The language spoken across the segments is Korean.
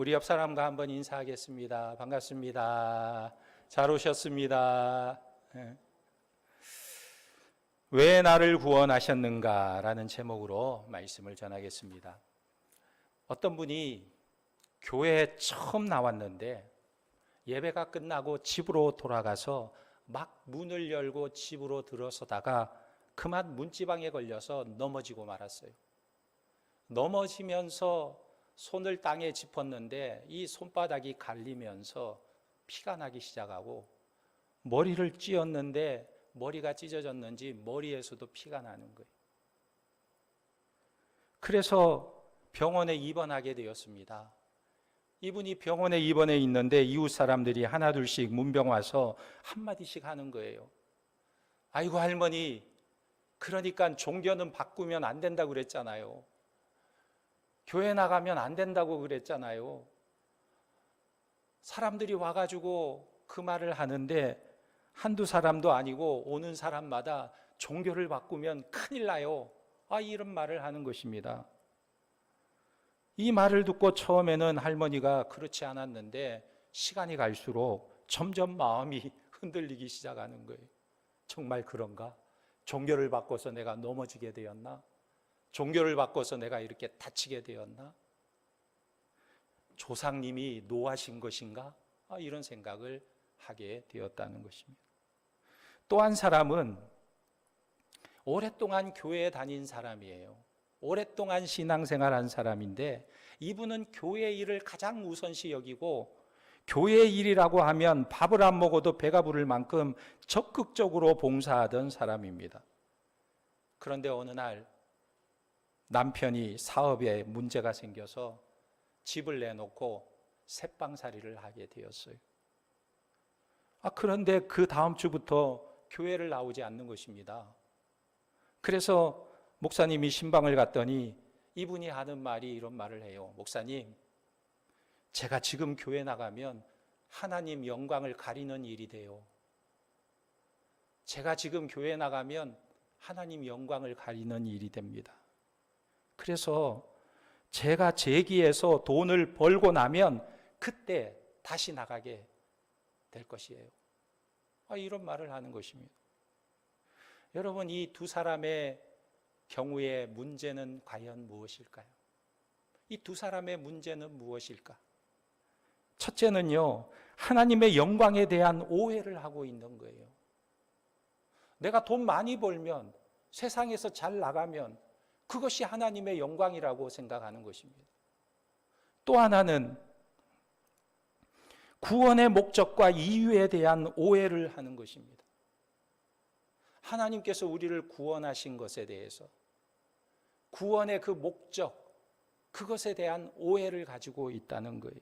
우리 옆 사람과 한번 인사하겠습니다. 반갑습니다. 잘 오셨습니다. 왜 나를 구원하셨는가? 라는 제목으로 말씀을 전하겠습니다. 어떤 분이 교회에 처음 나왔는데 예배가 끝나고 집으로 돌아가서 막 문을 열고 집으로 들어서다가 그만 문지방에 걸려서 넘어지고 말았어요. 넘어지면서 손을 땅에 짚었는데 이 손바닥이 갈리면서 피가 나기 시작하고 머리를 찧었는데 머리가 찢어졌는지 머리에서도 피가 나는 거예요. 그래서 병원에 입원하게 되었습니다. 이분이 병원에 입원해 있는데 이웃 사람들이 하나 둘씩 문병 와서 한마디씩 하는 거예요. 아이고 할머니, 그러니까 종교는 바꾸면 안 된다고 그랬잖아요. 교회 나가면 안 된다고 그랬잖아요. 사람들이 와가지고 그 말을 하는데 한두 사람도 아니고 오는 사람마다 종교를 바꾸면 큰일 나요. 이런 말을 하는 것입니다. 이 말을 듣고 처음에는 할머니가 그렇지 않았는데 시간이 갈수록 점점 마음이 흔들리기 시작하는 거예요. 정말 그런가? 종교를 바꿔서 내가 넘어지게 되었나? 종교를 바꿔서 내가 이렇게 다치게 되었나? 조상님이 노하신 것인가? 이런 생각을 하게 되었다는 것입니다. 또 한 사람은 오랫동안 교회에 다닌 사람이에요. 오랫동안 신앙생활한 사람인데 이분은 교회 일을 가장 우선시 여기고 교회 일이라고 하면 밥을 안 먹어도 배가 부를 만큼 적극적으로 봉사하던 사람입니다. 그런데 어느 날 남편이 사업에 문제가 생겨서 집을 내놓고 새빵살이를 하게 되었어요. 그런데 그 다음 주부터 교회를 나오지 않는 것입니다. 그래서 목사님이 신방을 갔더니 이분이 하는 말이 이런 말을 해요. 목사님, 제가 지금 교회 나가면 하나님 영광을 가리는 일이 돼요. 제가 지금 교회 나가면 하나님 영광을 가리는 일이 됩니다. 그래서 제가 재기해서 돈을 벌고 나면 그때 다시 나가게 될 것이에요. 이런 말을 하는 것입니다. 여러분, 이 두 사람의 경우의 문제는 과연 무엇일까요? 이 두 사람의 문제는 무엇일까? 첫째는요, 하나님의 영광에 대한 오해를 하고 있는 거예요. 내가 돈 많이 벌면, 세상에서 잘 나가면 그것이 하나님의 영광이라고 생각하는 것입니다. 또 하나는 구원의 목적과 이유에 대한 오해를 하는 것입니다. 하나님께서 우리를 구원하신 것에 대해서 구원의 그 목적, 그것에 대한 오해를 가지고 있다는 거예요.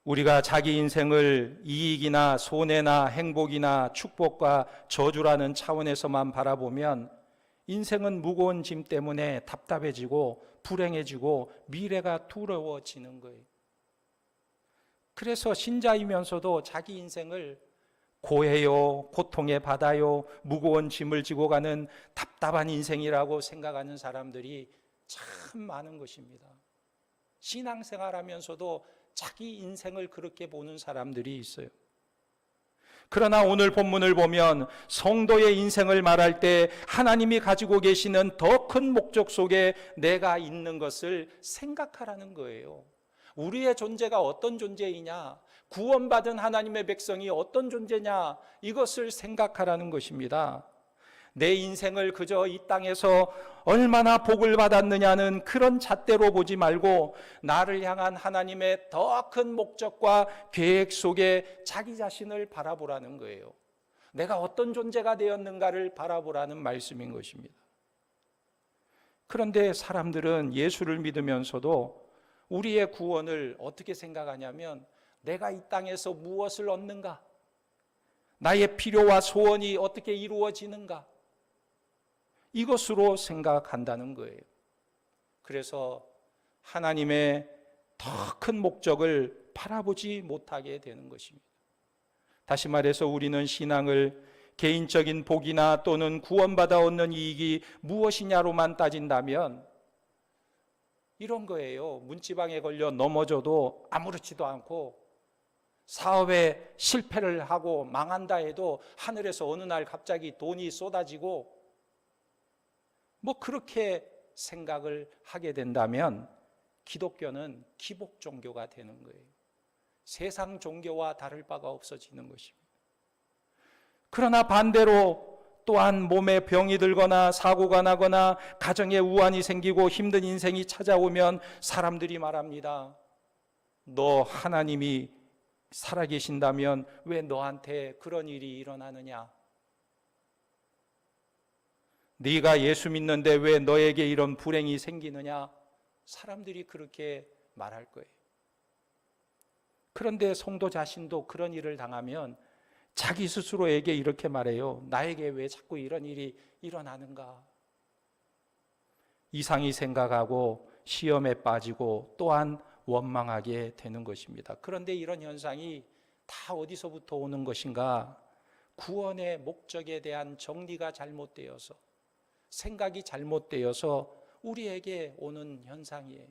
우리가 자기 인생을 이익이나 손해나 행복이나 축복과 저주라는 차원에서만 바라보면 인생은 무거운 짐 때문에 답답해지고 불행해지고 미래가 두려워지는 거예요. 그래서 신자이면서도 자기 인생을 고해요, 고통의 바다요, 무거운 짐을 지고 가는 답답한 인생이라고 생각하는 사람들이 참 많은 것입니다. 신앙생활하면서도 자기 인생을 그렇게 보는 사람들이 있어요. 그러나 오늘 본문을 보면 성도의 인생을 말할 때 하나님이 가지고 계시는 더 큰 목적 속에 내가 있는 것을 생각하라는 거예요. 우리의 존재가 어떤 존재이냐, 구원받은 하나님의 백성이 어떤 존재냐, 이것을 생각하라는 것입니다. 내 인생을 그저 이 땅에서 얼마나 복을 받았느냐는 그런 잣대로 보지 말고 나를 향한 하나님의 더 큰 목적과 계획 속에 자기 자신을 바라보라는 거예요. 내가 어떤 존재가 되었는가를 바라보라는 말씀인 것입니다. 그런데 사람들은 예수를 믿으면서도 우리의 구원을 어떻게 생각하냐면 내가 이 땅에서 무엇을 얻는가? 나의 필요와 소원이 어떻게 이루어지는가? 이것으로 생각한다는 거예요. 그래서 하나님의 더 큰 목적을 바라보지 못하게 되는 것입니다. 다시 말해서 우리는 신앙을 개인적인 복이나 또는 구원받아 얻는 이익이 무엇이냐로만 따진다면 이런 거예요. 문지방에 걸려 넘어져도 아무렇지도 않고 사업에 실패를 하고 망한다 해도 하늘에서 어느 날 갑자기 돈이 쏟아지고 뭐 그렇게 생각을 하게 된다면 기독교는 기복 종교가 되는 거예요. 세상 종교와 다를 바가 없어지는 것입니다. 그러나 반대로 또한 몸에 병이 들거나 사고가 나거나 가정에 우환이 생기고 힘든 인생이 찾아오면 사람들이 말합니다. 너 하나님이 살아계신다면 왜 너한테 그런 일이 일어나느냐? 네가 예수 믿는데 왜 너에게 이런 불행이 생기느냐? 사람들이 그렇게 말할 거예요. 그런데 성도 자신도 그런 일을 당하면 자기 스스로에게 이렇게 말해요. 나에게 왜 자꾸 이런 일이 일어나는가? 이상히 생각하고 시험에 빠지고 또한 원망하게 되는 것입니다. 그런데 이런 현상이 다 어디서부터 오는 것인가? 구원의 목적에 대한 정리가 잘못되어서, 생각이 잘못되어서 우리에게 오는 현상이에요.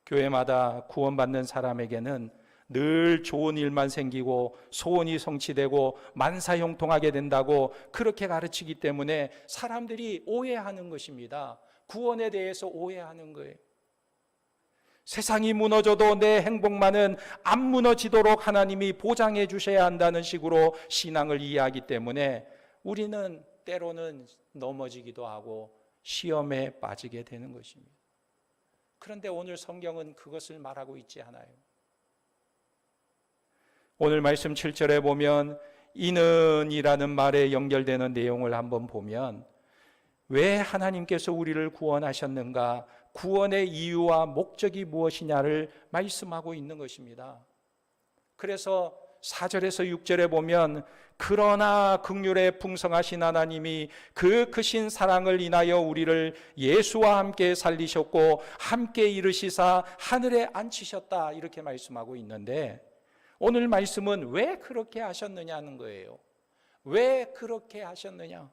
교회마다 구원받는 사람에게는 늘 좋은 일만 생기고 소원이 성취되고 만사형통하게 된다고 그렇게 가르치기 때문에 사람들이 오해하는 것입니다. 구원에 대해서 오해하는 거예요. 세상이 무너져도 내 행복만은 안 무너지도록 하나님이 보장해 주셔야 한다는 식으로 신앙을 이해하기 때문에 우리는 때로는 넘어지기도 하고 시험에 빠지게 되는 것입니다. 그런데 오늘 성경은 그것을 말하고 있지 않아요. 오늘 말씀 7절에 보면 이는이라는 말에 연결되는 내용을 한번 보면 왜 하나님께서 우리를 구원하셨는가, 구원의 이유와 목적이 무엇이냐를 말씀하고 있는 것입니다. 그래서 4절에서 6절에 보면 그러나 긍휼에 풍성하신 하나님이 그 크신 사랑을 인하여 우리를 예수와 함께 살리셨고 함께 이르시사 하늘에 앉히셨다, 이렇게 말씀하고 있는데 오늘 말씀은 왜 그렇게 하셨느냐는 거예요. 왜 그렇게 하셨느냐?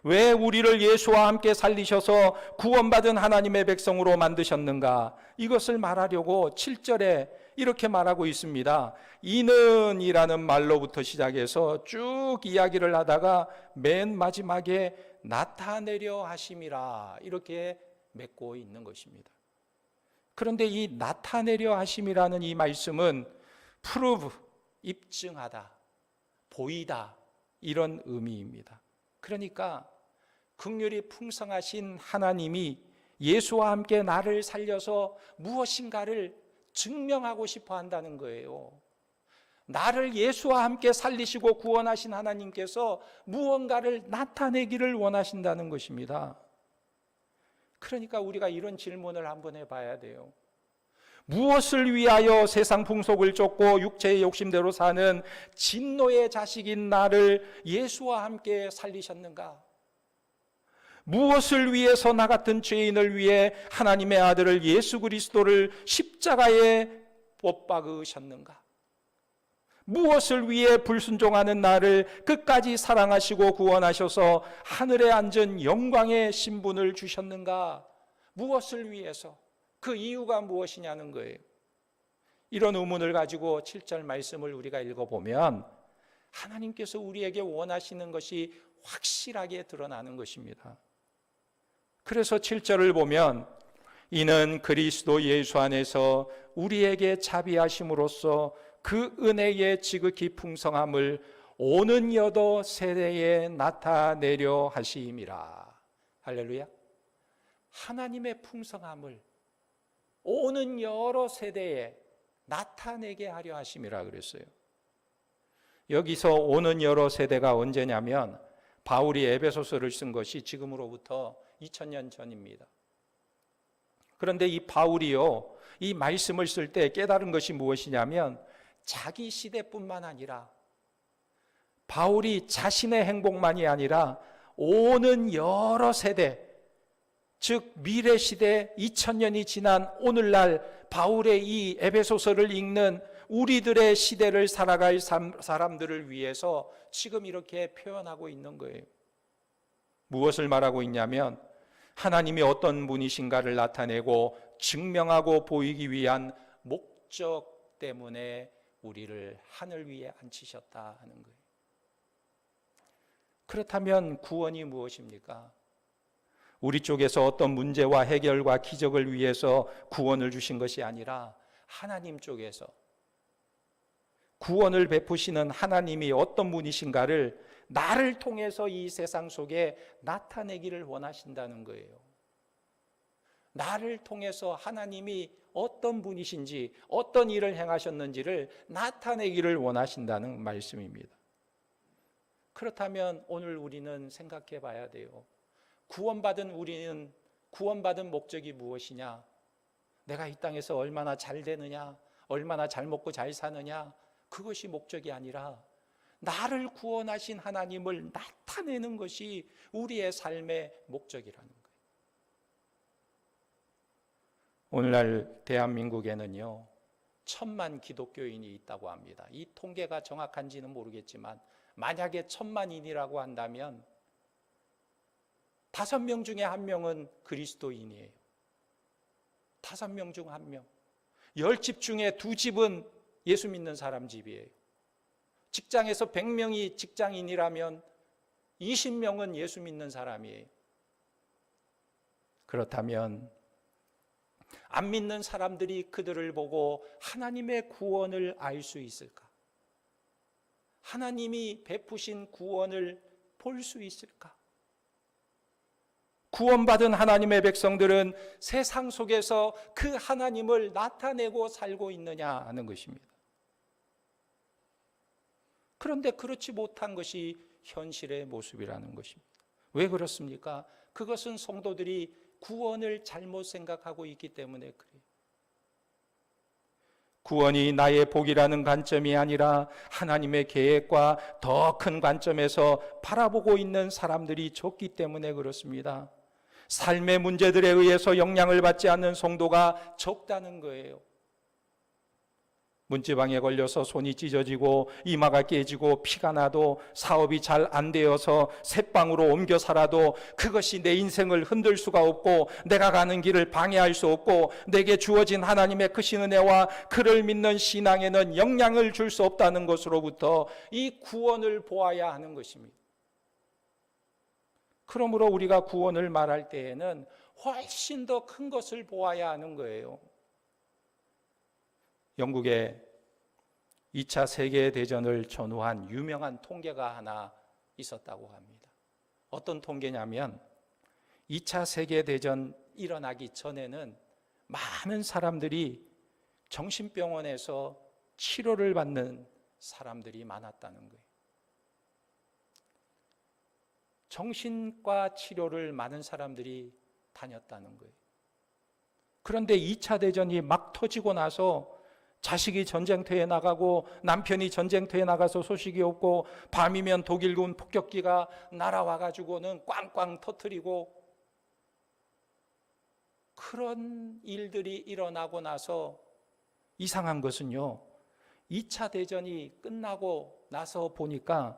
왜 우리를 예수와 함께 살리셔서 구원받은 하나님의 백성으로 만드셨는가? 이것을 말하려고 7절에 이렇게 말하고 있습니다. 이는이라는 말로부터 시작해서 쭉 이야기를 하다가 맨 마지막에 나타내려 하심이라 이렇게 맺고 있는 것입니다. 그런데 이 나타내려 하심이라는 이 말씀은 prove, 입증하다, 보이다, 이런 의미입니다. 그러니까 긍휼이 풍성하신 하나님이 예수와 함께 나를 살려서 무엇인가를 증명하고 싶어 한다는 거예요. 나를 예수와 함께 살리시고 구원하신 하나님께서 무언가를 나타내기를 원하신다는 것입니다. 그러니까 우리가 이런 질문을 한번 해봐야 돼요. 무엇을 위하여 세상 풍속을 쫓고 육체의 욕심대로 사는 진노의 자식인 나를 예수와 함께 살리셨는가? 무엇을 위해서 나 같은 죄인을 위해 하나님의 아들을 예수 그리스도를 십자가에 못 박으셨는가? 무엇을 위해 불순종하는 나를 끝까지 사랑하시고 구원하셔서 하늘에 앉은 영광의 신분을 주셨는가? 무엇을 위해서? 그 이유가 무엇이냐는 거예요. 이런 의문을 가지고 7절 말씀을 우리가 읽어보면 하나님께서 우리에게 원하시는 것이 확실하게 드러나는 것입니다. 그래서 7절을 보면 이는 그리스도 예수 안에서 우리에게 자비하심으로써 그 은혜의 지극히 풍성함을 오는 여러 세대에 나타내려 하심이라. 할렐루야. 하나님의 풍성함을 오는 여러 세대에 나타내게 하려 하심이라 그랬어요. 여기서 오는 여러 세대가 언제냐면 바울이 에베소서를 쓴 것이 지금으로부터 2000년 전입니다. 그런데 이 바울이요, 이 말씀을 쓸 때 깨달은 것이 무엇이냐면 자기 시대뿐만 아니라 바울이 자신의 행복만이 아니라 오는 여러 세대, 즉 미래 시대 2000년이 지난 오늘날 바울의 이 에베소서를 읽는 우리들의 시대를 살아갈 사람들을 위해서 지금 이렇게 표현하고 있는 거예요. 무엇을 말하고 있냐면 하나님이 어떤 분이신가를 나타내고 증명하고 보이기 위한 목적 때문에 우리를 하늘 위에 앉히셨다 하는 거예요. 그렇다면 구원이 무엇입니까? 우리 쪽에서 어떤 문제와 해결과 기적을 위해서 구원을 주신 것이 아니라 하나님 쪽에서 구원을 베푸시는 하나님이 어떤 분이신가를 나를 통해서 이 세상 속에 나타내기를 원하신다는 거예요. 나를 통해서 하나님이 어떤 분이신지, 어떤 일을 행하셨는지를 나타내기를 원하신다는 말씀입니다. 그렇다면 오늘 우리는 생각해 봐야 돼요. 구원받은 우리는 구원받은 목적이 무엇이냐? 내가 이 땅에서 얼마나 잘 되느냐? 얼마나 잘 먹고 잘 사느냐? 그것이 목적이 아니라 나를 구원하신 하나님을 나타내는 것이 우리의 삶의 목적이라는 거예요. 오늘날 대한민국에는요 1,000만 기독교인이 있다고 합니다. 이 통계가 정확한지는 모르겠지만 만약에 1,000만인이라고 한다면 5명 중에 1명은 그리스도인이에요. 5명 중 1명. 10집 중에 2집은 예수 믿는 사람 집이에요. 직장에서 100명이 직장인이라면 20명은 예수 믿는 사람이에요. 그렇다면 안 믿는 사람들이 그들을 보고 하나님의 구원을 알 수 있을까? 하나님이 베푸신 구원을 볼 수 있을까? 구원받은 하나님의 백성들은 세상 속에서 그 하나님을 나타내고 살고 있느냐 하는 것입니다. 그런데 그렇지 못한 것이 현실의 모습이라는 것입니다. 왜 그렇습니까? 그것은 성도들이 구원을 잘못 생각하고 있기 때문에 그래요. 구원이 나의 복이라는 관점이 아니라 하나님의 계획과 더 큰 관점에서 바라보고 있는 사람들이 적기 때문에 그렇습니다. 삶의 문제들에 의해서 영향을 받지 않는 성도가 적다는 거예요. 문지방에 걸려서 손이 찢어지고 이마가 깨지고 피가 나도 사업이 잘 안 되어서 새방으로 옮겨 살아도 그것이 내 인생을 흔들 수가 없고 내가 가는 길을 방해할 수 없고 내게 주어진 하나님의 크신 은혜와 그를 믿는 신앙에는 영향을 줄 수 없다는 것으로부터 이 구원을 보아야 하는 것입니다. 그러므로 우리가 구원을 말할 때에는 훨씬 더 큰 것을 보아야 하는 거예요. 영국의 2차 세계대전을 전후한 유명한 통계가 하나 있었다고 합니다. 어떤 통계냐면 2차 세계대전 일어나기 전에는 많은 사람들이 정신병원에서 치료를 받는 사람들이 많았다는 거예요. 정신과 치료를 많은 사람들이 다녔다는 거예요. 그런데 2차 대전이 막 터지고 나서 자식이 전쟁터에 나가고 남편이 전쟁터에 나가서 소식이 없고 밤이면 독일군 폭격기가 날아와가지고는 꽝꽝 터뜨리고 그런 일들이 일어나고 나서 이상한 것은요 2차 대전이 끝나고 나서 보니까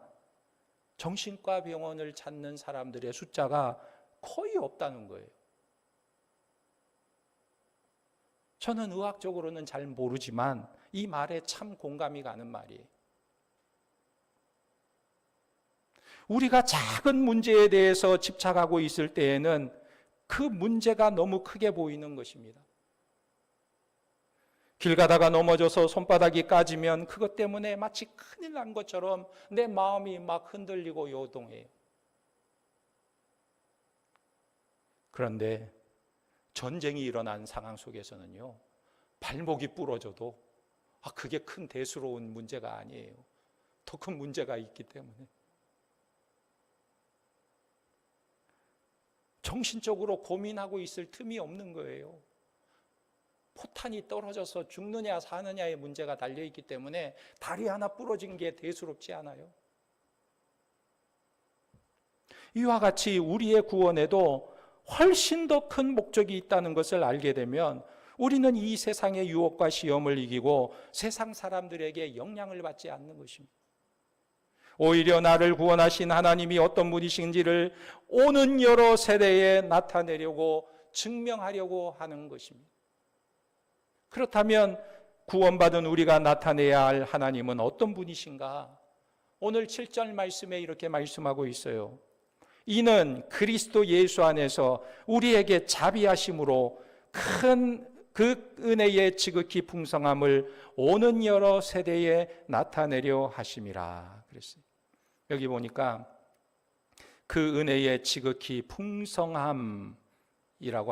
정신과 병원을 찾는 사람들의 숫자가 거의 없다는 거예요. 저는 의학적으로는 잘 모르지만 이 말에 참 공감이 가는 말이에요. 우리가 작은 문제에 대해서 집착하고 있을 때에는 그 문제가 너무 크게 보이는 것입니다. 길 가다가 넘어져서 손바닥이 까지면 그것 때문에 마치 큰일 난 것처럼 내 마음이 막 흔들리고 요동해요. 그런데 전쟁이 일어난 상황 속에서는요 발목이 부러져도 그게 큰 대수로운 문제가 아니에요. 더 큰 문제가 있기 때문에 정신적으로 고민하고 있을 틈이 없는 거예요. 포탄이 떨어져서 죽느냐 사느냐의 문제가 달려있기 때문에 다리 하나 부러진 게 대수롭지 않아요. 이와 같이 우리의 구원에도 훨씬 더 큰 목적이 있다는 것을 알게 되면 우리는 이 세상의 유혹과 시험을 이기고 세상 사람들에게 영향을 받지 않는 것입니다. 오히려 나를 구원하신 하나님이 어떤 분이신지를 오는 여러 세대에 나타내려고 증명하려고 하는 것입니다. 그렇다면 구원받은 우리가 나타내야 할 하나님은 어떤 분이신가? 오늘 7절 말씀에 이렇게 말씀하고 있어요. 이는 그리스도 예수 안에서 우리에게 자비하심으로 큰 그 은혜의 지극히 풍성함을 오는 여러 세대에 나타내려 하심이라 그랬어요. 여기 보니까 그 은혜의 지극히 풍성함이라고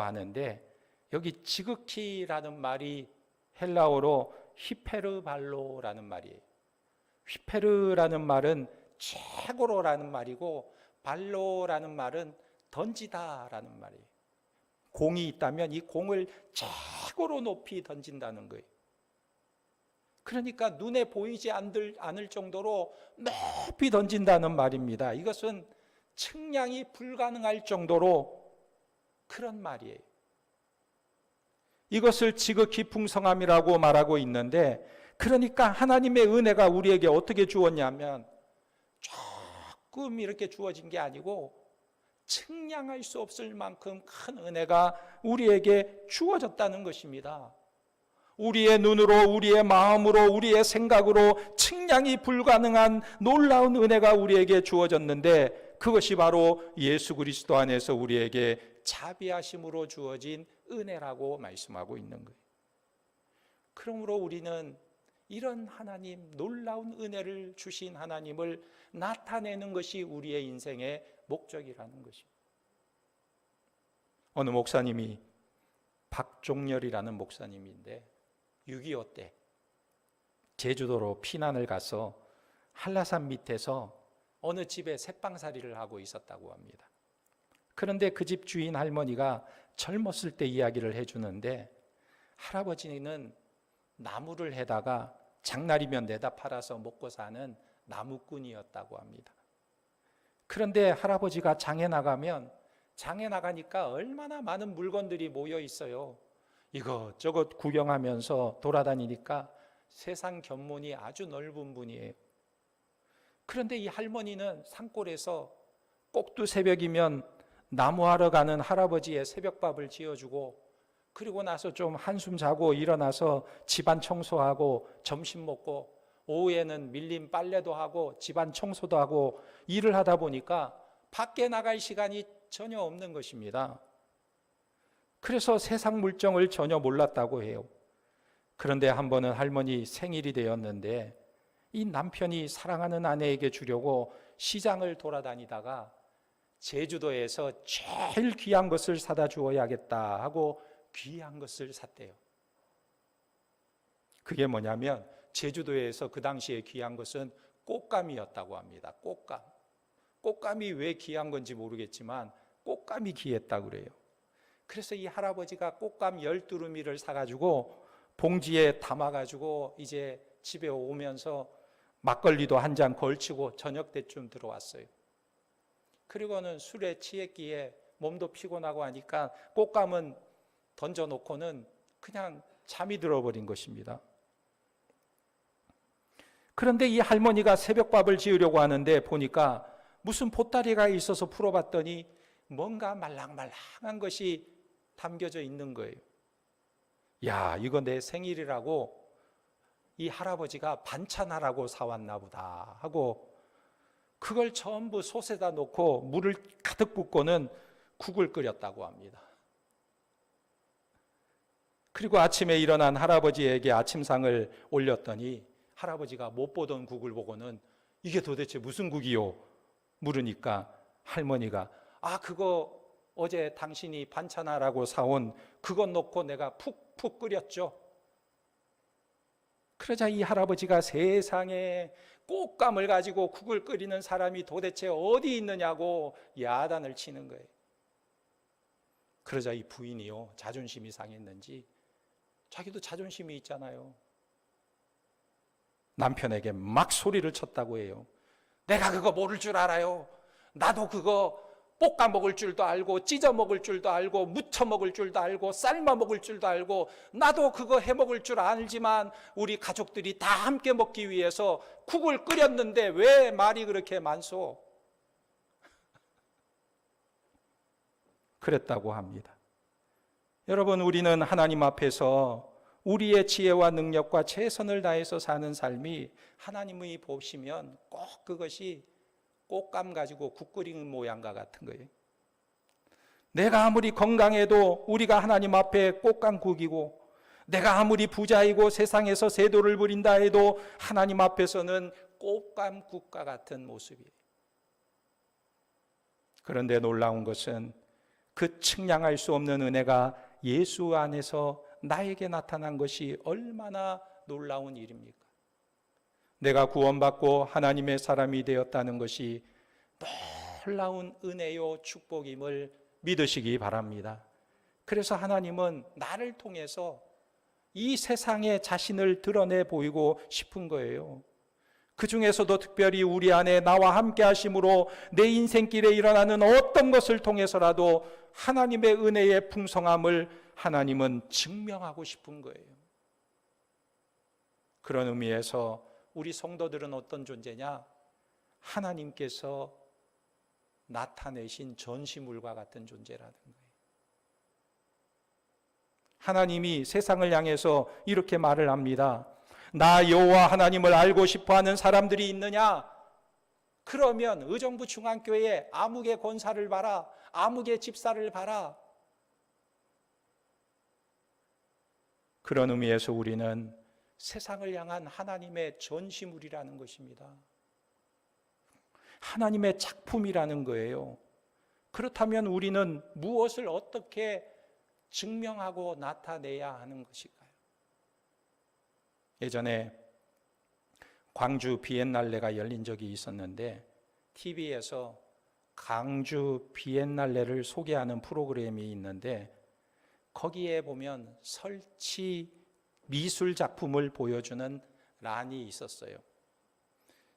하는데, 여기 지극히라는 말이 헬라어로 히페르발로라는 말이에요. 히페르라는 말은 최고로라는 말이고, 발로라는 말은 던지다라는 말이에요. 공이 있다면 이 공을 최고로 높이 던진다는 거예요. 그러니까 눈에 보이지 않을 정도로 높이 던진다는 말입니다. 이것은 측량이 불가능할 정도로 그런 말이에요. 이것을 지극히 풍성함이라고 말하고 있는데, 그러니까 하나님의 은혜가 우리에게 어떻게 주었냐면 조금 이렇게 주어진 게 아니고 측량할 수 없을 만큼 큰 은혜가 우리에게 주어졌다는 것입니다. 우리의 눈으로, 우리의 마음으로, 우리의 생각으로 측량이 불가능한 놀라운 은혜가 우리에게 주어졌는데, 그것이 바로 예수 그리스도 안에서 우리에게 자비하심으로 주어진 은혜라고 말씀하고 있는 거예요. 그러므로 우리는 이런 하나님, 놀라운 은혜를 주신 하나님을 나타내는 것이 우리의 인생의 목적이라는 것입니다. 어느 목사님이, 박종렬이라는 목사님인데 6.25 때 제주도로 피난을 가서 한라산 밑에서 어느 집에 새빵살이를 하고 있었다고 합니다. 그런데 그 집 주인 할머니가 젊었을 때 이야기를 해주는데, 할아버지는 나무를 해다가 장날이면 내다 팔아서 먹고 사는 나무꾼이었다고 합니다. 그런데 할아버지가 장에 나가니까 얼마나 많은 물건들이 모여 있어요. 이것저것 구경하면서 돌아다니니까 세상 견문이 아주 넓은 분이에요. 그런데 이 할머니는 산골에서 꼭두 새벽이면 나무하러 가는 할아버지의 새벽밥을 지어주고, 그리고 나서 좀 한숨 자고 일어나서 집안 청소하고 점심 먹고, 오후에는 밀린 빨래도 하고 집안 청소도 하고 일을 하다 보니까 밖에 나갈 시간이 전혀 없는 것입니다. 그래서 세상 물정을 전혀 몰랐다고 해요. 그런데 한 번은 할머니 생일이 되었는데, 이 남편이 사랑하는 아내에게 주려고 시장을 돌아다니다가 제주도에서 제일 귀한 것을 사다 주어야겠다 하고 귀한 것을 샀대요. 그게 뭐냐면 제주도에서 그 당시에 귀한 것은 꽃감이었다고 합니다. 꽃감. 꽃감이 왜 귀한 건지 모르겠지만 꽃감이 귀했다고 그래요. 그래서 이 할아버지가 꽃감 12루미를 사가지고 봉지에 담아가지고 이제 집에 오면서 막걸리도 한 잔 걸치고 저녁 때쯤 들어왔어요. 그리고는 술에 취했기에 몸도 피곤하고 하니까 꽃감은 던져놓고는 그냥 잠이 들어버린 것입니다. 그런데 이 할머니가 새벽밥을 지으려고 하는데 보니까 무슨 보따리가 있어서 풀어봤더니 뭔가 말랑말랑한 것이 담겨져 있는 거예요. 야, 이거 내 생일이라고 이 할아버지가 반찬하라고 사왔나 보다 하고 그걸 전부 솥에다 놓고 물을 가득 붓고는 국을 끓였다고 합니다. 그리고 아침에 일어난 할아버지에게 아침상을 올렸더니 할아버지가 못 보던 국을 보고는 이게 도대체 무슨 국이요? 물으니까 할머니가 그거 어제 당신이 반찬하라고 사온 그것 넣고 내가 푹푹 끓였죠. 그러자 이 할아버지가 세상에 꽃감을 가지고 국을 끓이는 사람이 도대체 어디 있느냐고 야단을 치는 거예요. 그러자 이 부인이요, 자존심이 상했는지 자기도 자존심이 있잖아요. 남편에게 막 소리를 쳤다고 해요. 내가 그거 모를 줄 알아요. 나도 그거 볶아 먹을 줄도 알고, 찢어 먹을 줄도 알고, 무쳐 먹을 줄도 알고, 삶아 먹을 줄도 알고, 나도 그거 해 먹을 줄 알지만 우리 가족들이 다 함께 먹기 위해서 국을 끓였는데 왜 말이 그렇게 많소? 그랬다고 합니다. 여러분, 우리는 하나님 앞에서 우리의 지혜와 능력과 최선을 다해서 사는 삶이 하나님이 보시면 꼭 그것이 꽃감 가지고 국 끓이는 모양과 같은 거예요. 내가 아무리 건강해도 우리가 하나님 앞에 꽃감국이고, 내가 아무리 부자이고 세상에서 세도를 부린다 해도 하나님 앞에서는 꽃감국과 같은 모습이에요. 그런데 놀라운 것은 그 측량할 수 없는 은혜가 예수 안에서 나에게 나타난 것이 얼마나 놀라운 일입니까? 내가 구원받고 하나님의 사람이 되었다는 것이 놀라운 은혜요 축복임을 믿으시기 바랍니다. 그래서 하나님은 나를 통해서 이 세상에 자신을 드러내 보이고 싶은 거예요. 그 중에서도 특별히 우리 안에 나와 함께 하심으로 내 인생길에 일어나는 어떤 것을 통해서라도 하나님의 은혜의 풍성함을 하나님은 증명하고 싶은 거예요. 그런 의미에서 우리 성도들은 어떤 존재냐? 하나님께서 나타내신 전시물과 같은 존재라는 거예요. 하나님이 세상을 향해서 이렇게 말을 합니다. 나 여호와 하나님을 알고 싶어하는 사람들이 있느냐? 그러면 의정부 중앙교회 아무개 권사를 봐라, 아무개 집사를 봐라. 그런 의미에서 우리는 세상을 향한 하나님의 전시물이라는 것입니다. 하나님의 작품이라는 거예요. 그렇다면 우리는 무엇을 어떻게 증명하고 나타내야 하는 것일까요? 예전에 광주 비엔날레가 열린 적이 있었는데 TV에서 광주 비엔날레를 소개하는 프로그램이 있는데 거기에 보면 설치 미술 작품을 보여주는 란이 있었어요.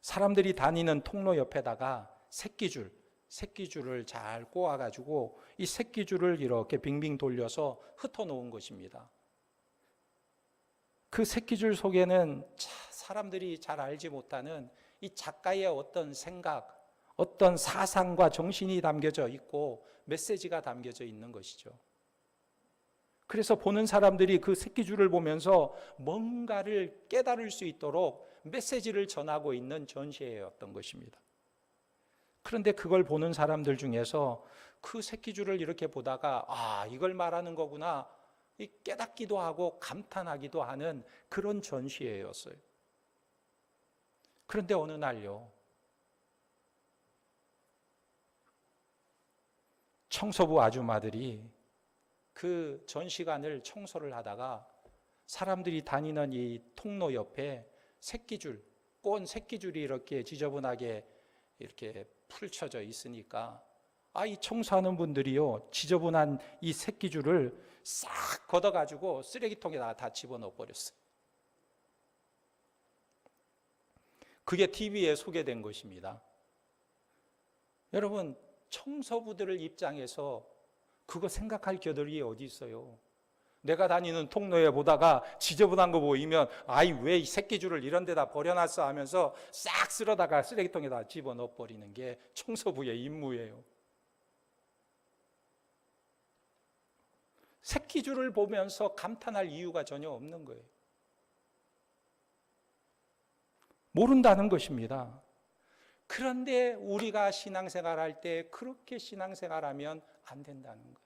사람들이 다니는 통로 옆에다가 새끼줄을 잘 꼬아가지고 이 새끼줄을 이렇게 빙빙 돌려서 흩어놓은 것입니다. 그 새끼줄 속에는 사람들이 잘 알지 못하는 이 작가의 어떤 생각, 어떤 사상과 정신이 담겨져 있고 메시지가 담겨져 있는 것이죠. 그래서 보는 사람들이 그 새끼줄을 보면서 뭔가를 깨달을 수 있도록 메시지를 전하고 있는 전시회였던 것입니다. 그런데 그걸 보는 사람들 중에서 그 새끼줄을 이렇게 보다가 이걸 말하는 거구나 깨닫기도 하고 감탄하기도 하는 그런 전시회였어요. 그런데 어느 날요, 청소부 아줌마들이 그 전시관을 청소를 하다가 사람들이 다니는 이 통로 옆에 꼰 새끼줄이 이렇게 지저분하게 이렇게 풀쳐져 있으니까 이 청소하는 분들이요, 지저분한 이 새끼줄을 싹 걷어가지고 쓰레기통에다가 다 집어넣어 버렸어요. 그게 TV에 소개된 것입니다. 여러분, 청소부들을 입장에서 그거 생각할 겨를이 어디 있어요? 내가 다니는 통로에 보다가 지저분한 거 보이면 왜 이 새끼줄을 이런 데다 버려놨어 하면서 싹 쓸어다가 쓰레기통에다 집어넣어 버리는 게 청소부의 임무예요. 새끼줄을 보면서 감탄할 이유가 전혀 없는 거예요. 모른다는 것입니다. 그런데 우리가 신앙생활할 때 그렇게 신앙생활하면 안 된다는 거예요.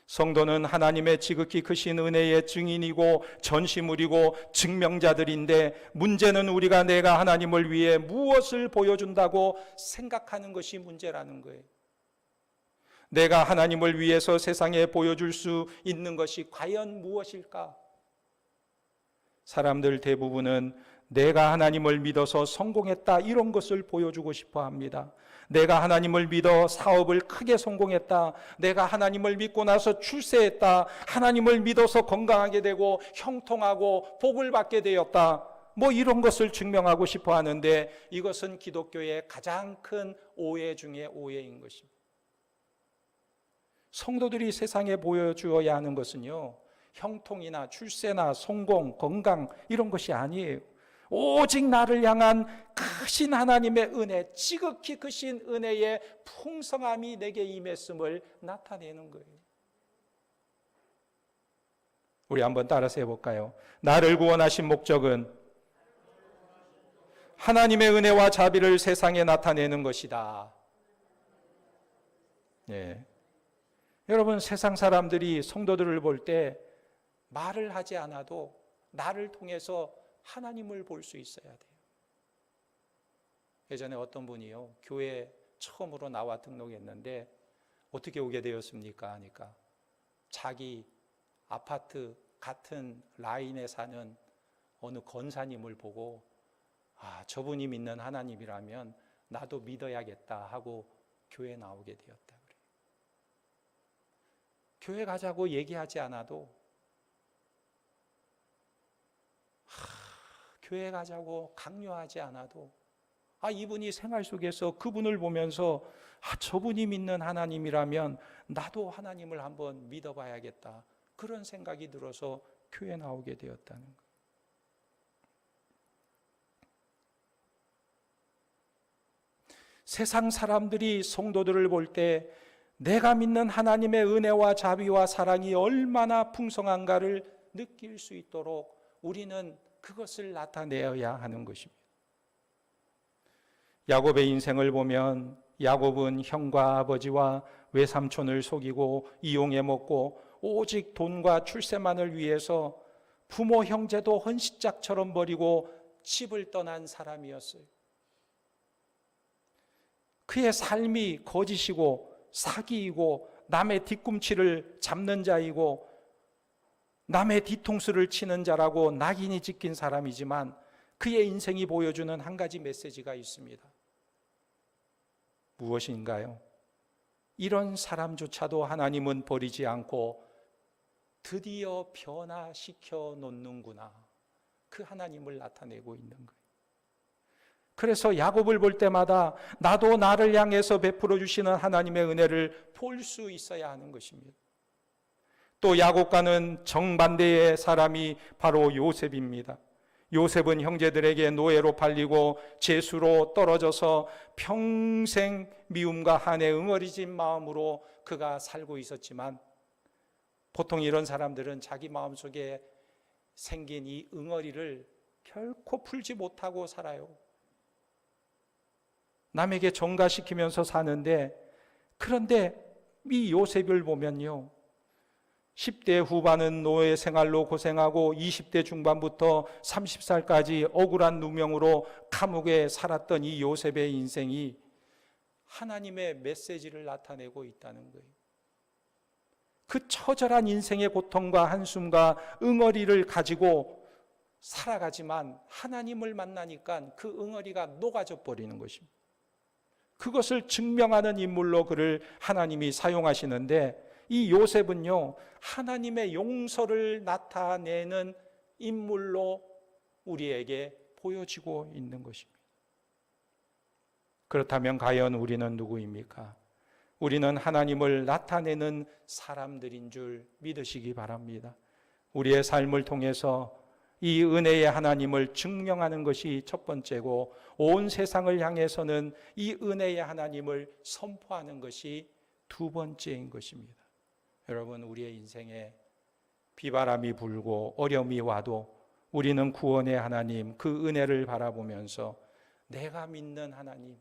성도는 하나님의 지극히 크신 은혜의 증인이고 전시물이고 증명자들인데, 문제는 우리가 내가 하나님을 위해 무엇을 보여준다고 생각하는 것이 문제라는 거예요. 내가 하나님을 위해서 세상에 보여줄 수 있는 것이 과연 무엇일까? 사람들 대부분은 내가 하나님을 믿어서 성공했다, 이런 것을 보여주고 싶어 합니다. 내가 하나님을 믿어 사업을 크게 성공했다, 내가 하나님을 믿고 나서 출세했다, 하나님을 믿어서 건강하게 되고 형통하고 복을 받게 되었다, 이런 것을 증명하고 싶어 하는데, 이것은 기독교의 가장 큰 오해 중에 오해인 것입니다. 성도들이 세상에 보여주어야 하는 것은요, 형통이나 출세나 성공, 건강 이런 것이 아니에요. 오직 나를 향한 크신 하나님의 은혜, 지극히 크신 은혜의 풍성함이 내게 임했음을 나타내는 거예요. 우리 한번 따라서 해볼까요? 나를 구원하신 목적은 하나님의 은혜와 자비를 세상에 나타내는 것이다. 예. 여러분, 세상 사람들이 성도들을 볼 때 말을 하지 않아도 나를 통해서 하나님을 볼 수 있어야 돼요. 예전에 어떤 분이요, 교회 처음으로 나와 등록했는데 어떻게 오게 되었습니까? 하니까 자기 아파트 같은 라인에 사는 어느 권사님을 보고 저분이 믿는 하나님이라면 나도 믿어야겠다 하고 교회 나오게 되었다 그래요. 교회 가자고 얘기하지 않아도 교회 가자고 강요하지 않아도 이분이 생활 속에서 그분을 보면서 저분이 믿는 하나님이라면 나도 하나님을 한번 믿어봐야겠다, 그런 생각이 들어서 교회 나오게 되었다는 거예요. 세상 사람들이 성도들을 볼 때 내가 믿는 하나님의 은혜와 자비와 사랑이 얼마나 풍성한가를 느낄 수 있도록 우리는 그것을 나타내어야 하는 것입니다. 야곱의 인생을 보면 야곱은 형과 아버지와 외삼촌을 속이고 이용해 먹고 오직 돈과 출세만을 위해서 부모 형제도 헌신짝처럼 버리고 집을 떠난 사람이었어요. 그의 삶이 거짓이고 사기이고 남의 뒤꿈치를 잡는 자이고 남의 뒤통수를 치는 자라고 낙인이 찍힌 사람이지만 그의 인생이 보여주는 한 가지 메시지가 있습니다. 무엇인가요? 이런 사람조차도 하나님은 버리지 않고 드디어 변화시켜 놓는구나, 그 하나님을 나타내고 있는 거예요. 그래서 야곱을 볼 때마다 나도 나를 향해서 베풀어 주시는 하나님의 은혜를 볼 수 있어야 하는 것입니다. 또 야곱과는 정반대의 사람이 바로 요셉입니다. 요셉은 형제들에게 노예로 팔리고 죄수로 떨어져서 평생 미움과 한에 응어리진 마음으로 그가 살고 있었지만, 보통 이런 사람들은 자기 마음속에 생긴 이 응어리를 결코 풀지 못하고 살아요. 남에게 전가시키면서 사는데, 그런데 이 요셉을 보면요, 10대 후반은 노예 생활로 고생하고 20대 중반부터 30살까지 억울한 누명으로 감옥에 살았던 이 요셉의 인생이 하나님의 메시지를 나타내고 있다는 거예요. 그 처절한 인생의 고통과 한숨과 응어리를 가지고 살아가지만 하나님을 만나니까 그 응어리가 녹아져 버리는 것입니다. 그것을 증명하는 인물로 그를 하나님이 사용하시는데, 이 요셉은요, 하나님의 용서를 나타내는 인물로 우리에게 보여지고 있는 것입니다. 그렇다면 과연 우리는 누구입니까? 우리는 하나님을 나타내는 사람들인 줄 믿으시기 바랍니다. 우리의 삶을 통해서 이 은혜의 하나님을 증명하는 것이 첫 번째고, 온 세상을 향해서는 이 은혜의 하나님을 선포하는 것이 두 번째인 것입니다. 여러분, 우리의 인생에 비바람이 불고 어려움이 와도 우리는 구원의 하나님, 그 은혜를 바라보면서 내가 믿는 하나님,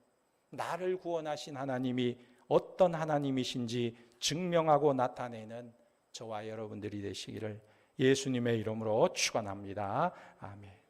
나를 구원하신 하나님이 어떤 하나님이신지 증명하고 나타내는 저와 여러분들이 되시기를 예수님의 이름으로 축원합니다. 아멘.